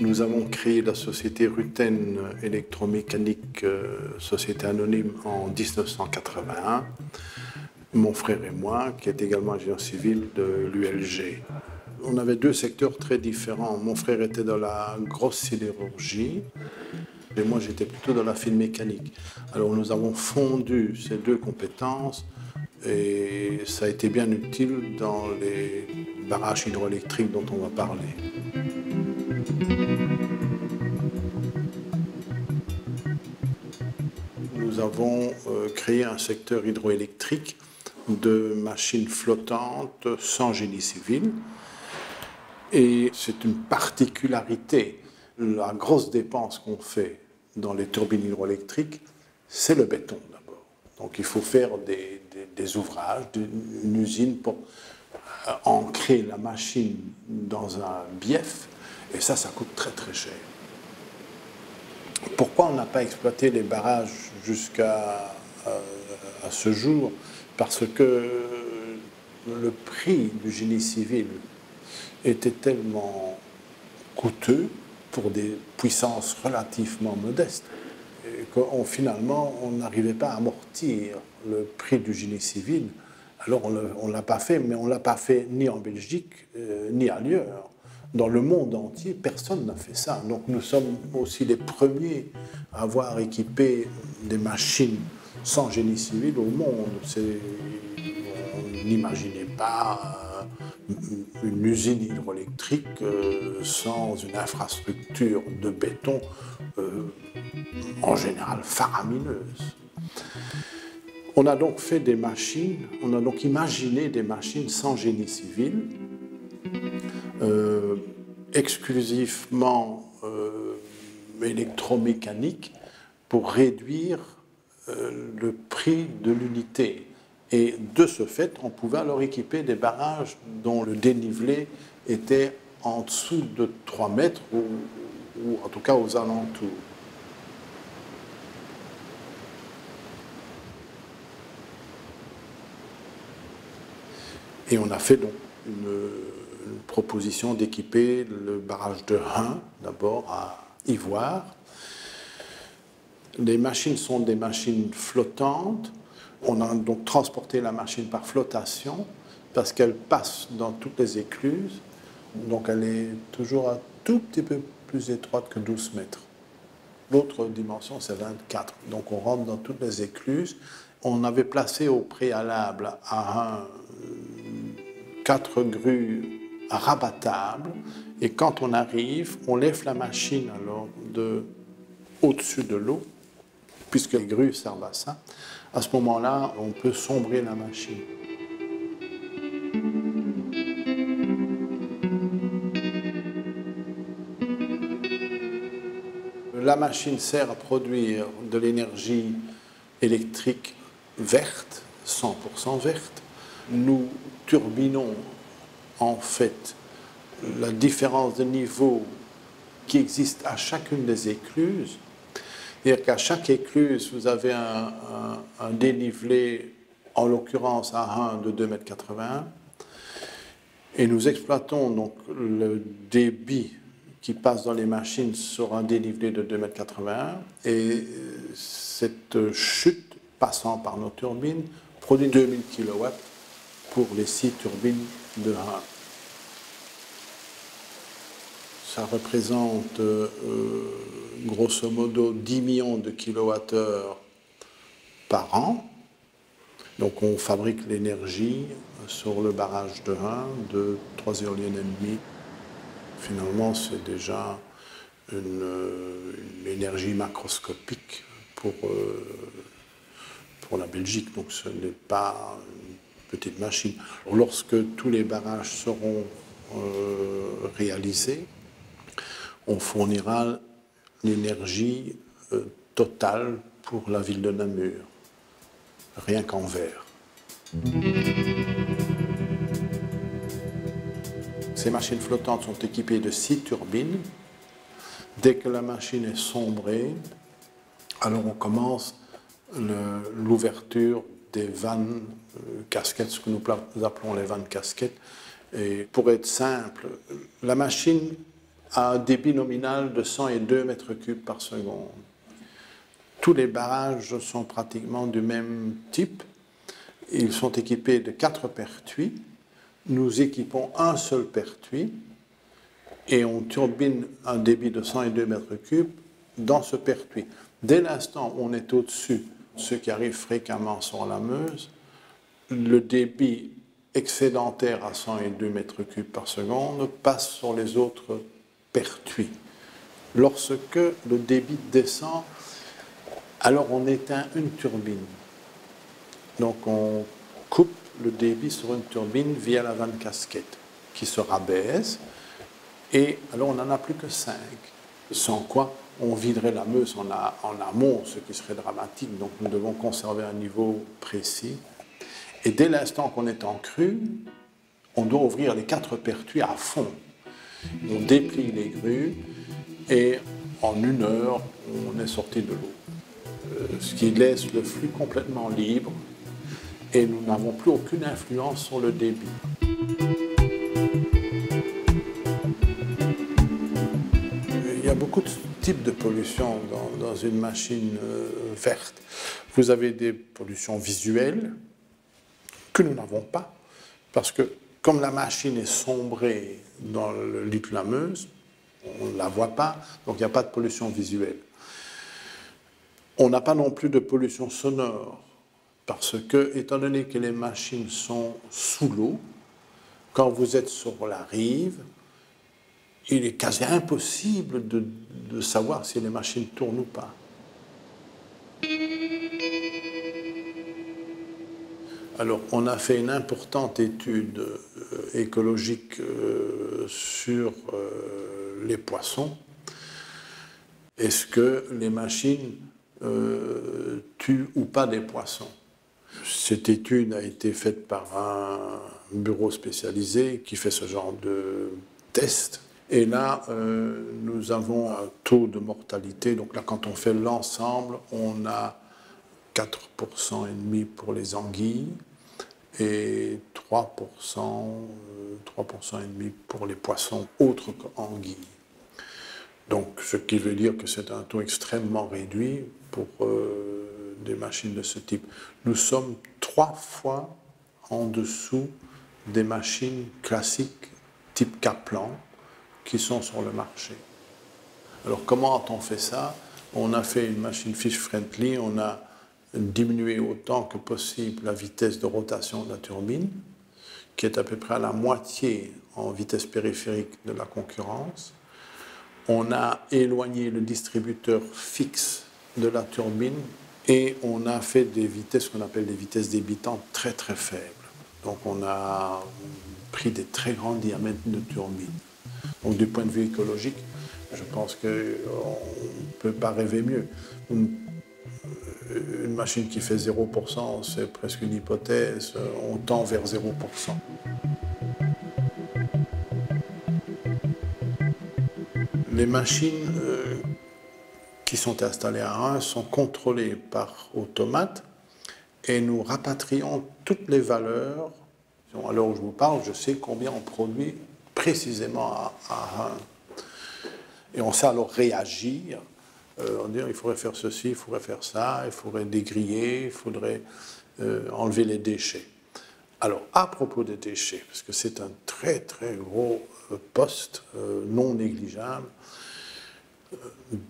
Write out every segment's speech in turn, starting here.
Nous avons créé la société Ruten électromécanique, société anonyme, en 1981. Mon frère et moi, qui est également ingénieur civil de l'ULG. On avait deux secteurs très différents. Mon frère était dans la grosse sidérurgie et moi j'étais plutôt dans la fine mécanique. Alors nous avons fondu ces deux compétences et ça a été bien utile dans les barrages hydroélectriques dont on va parler. Nous avons créé un secteur hydroélectrique de machines flottantes sans génie civil. Et c'est une particularité. La grosse dépense qu'on fait dans les turbines hydroélectriques, c'est le béton d'abord. Donc il faut faire des ouvrages, une usine pour ancrer la machine dans un bief, et ça coûte très très cher. Pourquoi on n'a pas exploité les barrages jusqu'à ce jour? Parce que le prix du génie civil était tellement coûteux pour des puissances relativement modestes que finalement on n'arrivait pas à amortir le prix du génie civil. Alors on ne l'a pas fait, mais on ne l'a pas fait ni en Belgique ni ailleurs. Dans le monde entier, personne n'a fait ça. Donc nous sommes aussi les premiers à avoir équipé des machines sans génie civil au monde. On n'imaginait pas une usine hydroélectrique sans une infrastructure de béton en général faramineuse. On a donc fait des machines, on a donc imaginé des machines sans génie civil, exclusivement électromécaniques pour réduire le prix de l'unité. Et de ce fait, on pouvait alors équiper des barrages dont le dénivelé était en dessous de 3 mètres ou en tout cas aux alentours. Et on a fait donc une proposition d'équiper le barrage de Rhin, d'abord à Ivoire. Les machines sont des machines flottantes. On a donc transporté la machine par flottation parce qu'elle passe dans toutes les écluses. Donc elle est toujours un tout petit peu plus étroite que 12 mètres. L'autre dimension, c'est 24. Donc on rentre dans toutes les écluses. On avait placé au préalable à 4 grues rabattables. Et quand on arrive, on lève la machine alors au-dessus de l'eau, puisque les grues servent à ça. À ce moment-là, on peut sombrer la machine. La machine sert à produire de l'énergie électrique verte, 100% verte. Nous turbinons en fait la différence de niveau qui existe à chacune des écluses. C'est-à-dire qu'à chaque écluse, vous avez un dénivelé, en l'occurrence à 1 de 2,81 m. Et nous exploitons donc le débit qui passe dans les machines sur un dénivelé de 2,81 m. Et cette chute passant par nos turbines produit 2000 kW pour les 6 turbines de Rhin. Ça représente grosso modo 10 millions de kilowattheures par an. Donc on fabrique l'énergie sur le barrage de Rhin de 3 éoliennes et demie. Finalement, c'est déjà une énergie macroscopique pour la Belgique. Donc ce n'est pas une petite machine. Lorsque tous les barrages seront réalisés, on fournira l'énergie totale pour la ville de Namur, rien qu'en verre. Ces machines flottantes sont équipées de 6 turbines. Dès que la machine est sombrée, alors on commence l'ouverture des vannes casquettes, ce que nous appelons les vannes casquettes. Et pour être simple, la machine à un débit nominal de 102 mètres cubes par seconde. Tous les barrages sont pratiquement du même type. Ils sont équipés de 4 pertuis. Nous équipons un seul pertuis et on turbine un débit de 102 mètres cubes dans ce pertuis. Dès l'instant où on est au-dessus, ce qui arrive fréquemment sur la Meuse, le débit excédentaire à 102 mètres cubes par seconde passe sur les autres pertuis. Lorsque le débit descend, alors on éteint une turbine. Donc on coupe le débit sur une turbine via la vanne casquette qui se rabaisse et alors on n'en a plus que 5. Sans quoi on viderait la Meuse en amont, ce qui serait dramatique. Donc nous devons conserver un niveau précis. Et dès l'instant qu'on est en crue, on doit ouvrir les 4 pertuis à fond. On déplie les grues et en 1 heure, on est sorti de l'eau. Ce qui laisse le flux complètement libre et nous n'avons plus aucune influence sur le débit. Il y a beaucoup de types de pollution dans une machine verte. Vous avez des pollutions visuelles que nous n'avons pas, parce que comme la machine est sombrée dans le lit de la Meuse, on ne la voit pas, donc il n'y a pas de pollution visuelle. On n'a pas non plus de pollution sonore, parce que, étant donné que les machines sont sous l'eau, quand vous êtes sur la rive, il est quasi impossible de savoir si les machines tournent ou pas. Alors, on a fait une importante étude écologique sur les poissons. Est-ce que les machines tuent ou pas des poissons? Cette étude a été faite par un bureau spécialisé qui fait ce genre de test. Et là, nous avons un taux de mortalité. Donc là, quand on fait l'ensemble, on a 4% et demi pour les anguilles et 3% et demi pour les poissons autres qu'anguilles. Donc, ce qui veut dire que c'est un taux extrêmement réduit pour des machines de ce type. Nous sommes 3 fois en dessous des machines classiques type Kaplan qui sont sur le marché. Alors, comment a-t-on fait ça? On a fait une machine fish-friendly, on a diminué autant que possible la vitesse de rotation de la turbine, qui est à peu près à la moitié en vitesse périphérique de la concurrence. On a éloigné le distributeur fixe de la turbine et on a fait des vitesses qu'on appelle des vitesses débitantes très très faibles. Donc on a pris des très grands diamètres de turbine. Donc du point de vue écologique, je pense qu'on ne peut pas rêver mieux. Une machine qui fait 0%, c'est presque une hypothèse, on tend vers 0%. Les machines qui sont installées à Reims sont contrôlées par automate et nous rapatrions toutes les valeurs. À l'heure où je vous parle, je sais combien on produit précisément à Reims. Et on sait alors réagir. On dit il faudrait faire ceci, il faudrait faire ça, il faudrait dégriller, il faudrait enlever les déchets. Alors, à propos des déchets, parce que c'est un très très gros poste non négligeable,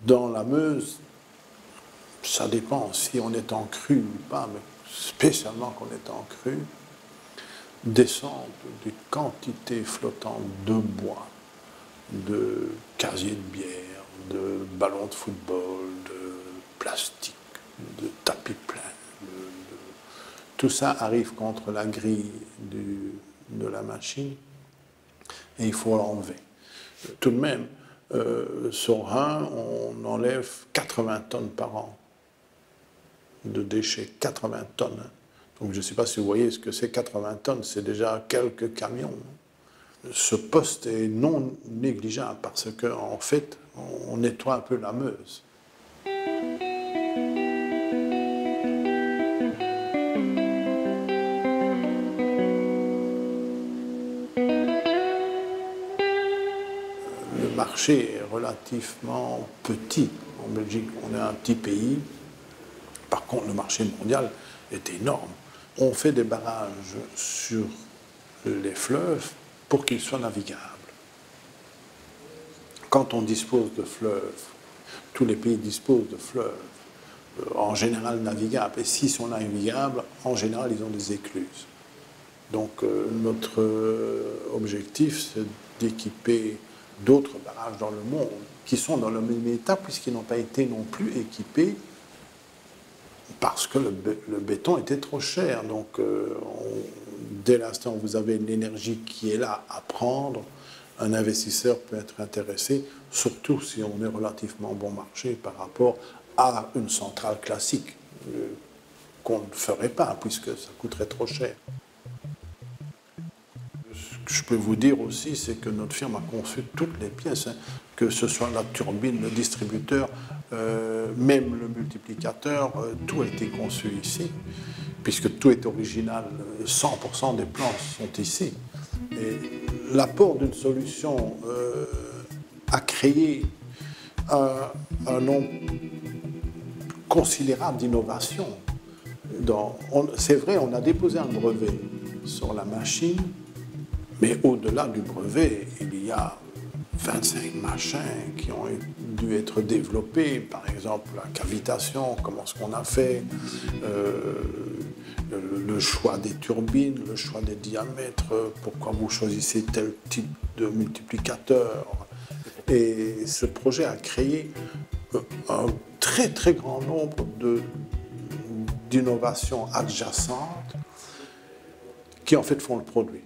dans la Meuse, ça dépend si on est en crue ou pas, mais spécialement qu'on est en crue, descendent des quantités flottantes de bois, de casiers de bière, de ballons de football, de plastique, de tapis pleins. Tout ça arrive contre la grille de la machine et il faut l'enlever. Tout de même, sur Reims, on enlève 80 tonnes par an de déchets, 80 tonnes. Donc je ne sais pas si vous voyez ce que c'est 80 tonnes, c'est déjà quelques camions. Ce poste est non négligeable parce qu'en fait, on nettoie un peu la Meuse. Le marché est relativement petit. En Belgique, on est un petit pays. Par contre, le marché mondial est énorme. On fait des barrages sur les fleuves pour qu'ils soient navigables. Quand on dispose de fleuves, tous les pays disposent de fleuves, en général navigables. Et s'ils sont navigables, en général, ils ont des écluses. Donc notre objectif, c'est d'équiper d'autres barrages dans le monde qui sont dans le même état puisqu'ils n'ont pas été non plus équipés parce que le béton était trop cher. Donc dès l'instant où vous avez l'énergie qui est là à prendre, un investisseur peut être intéressé, surtout si on est relativement bon marché par rapport à une centrale classique qu'on ne ferait pas puisque ça coûterait trop cher. Ce que je peux vous dire aussi, c'est que notre firme a conçu toutes les pièces, hein, que ce soit la turbine, le distributeur, même le multiplicateur, tout a été conçu ici, puisque tout est original, 100% des plans sont ici. Et l'apport d'une solution a créé un nombre considérable d'innovations. C'est vrai, on a déposé un brevet sur la machine, mais au-delà du brevet, il y a 25 machins qui ont dû être développés. Par exemple, la cavitation, comment est-ce qu'on a fait, le choix des turbines, le choix des diamètres, pourquoi vous choisissez tel type de multiplicateur. Et ce projet a créé un très très grand nombre d'innovations adjacentes qui en fait font le produit.